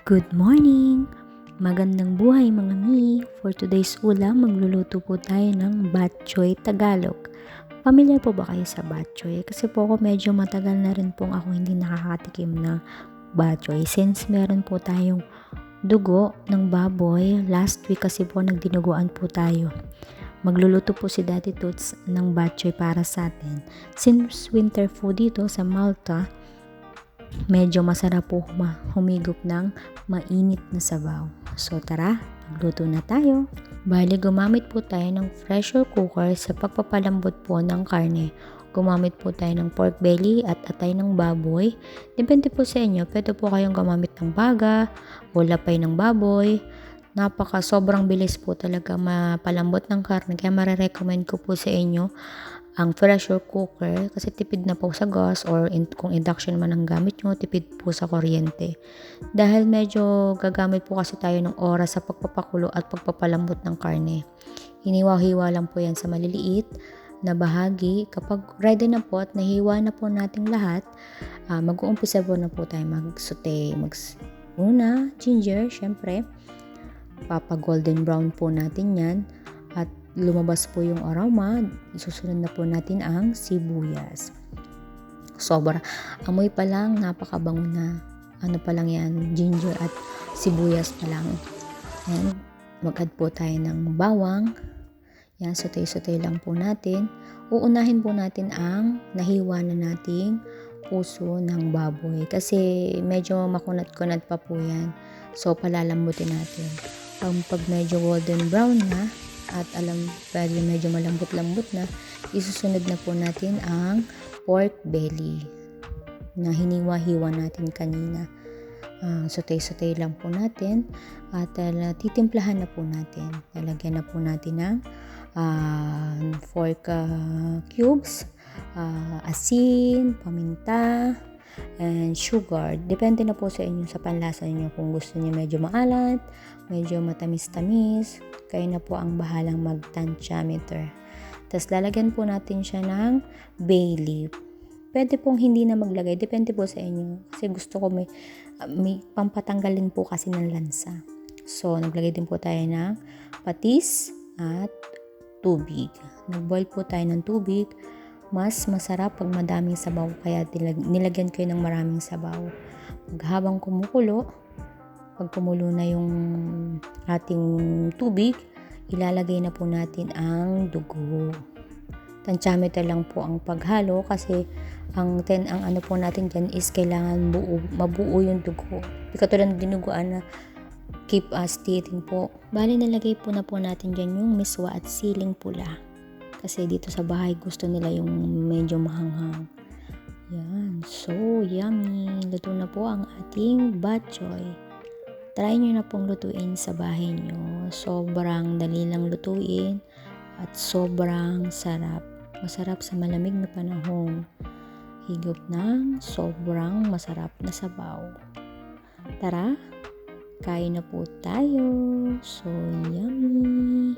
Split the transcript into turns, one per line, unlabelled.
Good morning! Magandang buhay mga mi! For today's ulam, magluluto po tayo ng bok choy Tagalog. Pamilyar po ba kayo sa bok choy? Kasi po ako medyo matagal na rin pong ako hindi nakakatikim ng bok choy. Since meron po tayong dugo ng baboy, last week kasi po nagdinuguan po tayo. Magluluto po si Daddy Toots ng bok choy para sa atin. Since winter food dito sa Malta, medyo masarap po humigop ng mainit na sabaw. So tara, magluto na tayo. Bali, gumamit po tayo ng pressure cooker sa pagpapalambot po ng karne. Gumamit po tayo ng pork belly at atay ng baboy. Depende po sa inyo. Pwede po kayong gumamit ng baga o lapay ng baboy. Sobrang bilis po talaga mapalambot ng karne. Kaya marirecommend ko po sa inyo ang pressure cooker kasi tipid na po sa gas or kung induction man ang gamit nyo, tipid po sa kuryente. Dahil medyo gagamit po kasi tayo ng oras sa pagpapakulo at pagpapalambot ng karne. Hiniwa-hiwa lang po yan sa maliliit na bahagi. Kapag ready na po at nahiwa na po nating lahat, mag-uumpisa po na po tayo mag-saute. Una, ginger, syempre. Golden brown po natin yan. At lumabas po yung aroma, isusunod na po natin ang sibuyas. Amoy pa lang, napakabango na. Ano pa lang yan, ginger at sibuyas pa lang. And mag-add po tayo ng bawang. Yan, saute-saute lang po natin. Uunahin po natin ang nahiwa na nating puso ng baboy. Kasi medyo makunat-kunat pa po yan. So, palalambutin natin. Pag medyo golden brown na, at medyo malambot-lambot na, isusunod na po natin ang pork belly na hiniwa-hiwa natin kanina. Saute-saute lang po natin at titimplahan na po natin. Lalagyan na po natin ng pork cubes, asin, paminta, and sugar. Depende na po sa inyo, sa panlasa niyo. Kung gusto niyo medyo maalat, medyo matamis-tamis, kayo na po ang bahalang mag-tansyameter. Tapos lalagyan po natin siya ng bay leaf. Pwede pong hindi na maglagay, depende po sa inyo. Kasi gusto ko may pampatanggalin po kasi ng lansa. So, naglagay din po tayo ng patis at tubig. Nag-boil po tayo ng tubig. Mas masarap pag madaming sabaw, kaya nilagyan ko ng maraming sabaw. Habang kumukulo, pag kumulo na yung ating tubig, ilalagay na po natin ang dugo. Tansyameter lang po ang paghalo kasi ang ano po natin dyan is kailangan mabuo yung dugo. Di katulad ng dinuguan na keep stirring po. Bali, nalagay po na po natin dyan yung miswa at siling pula. Kasi dito sa bahay gusto nila yung medyo mahanghang. Yan. So, yummy. Luto na po ang ating bok choy. Try nyo na pong lutuin sa bahay nyo. Sobrang dali lang lutuin at sobrang sarap. Masarap sa malamig na panahon. Higop ng sobrang masarap na sabaw. Tara, kain na po tayo. So, yummy.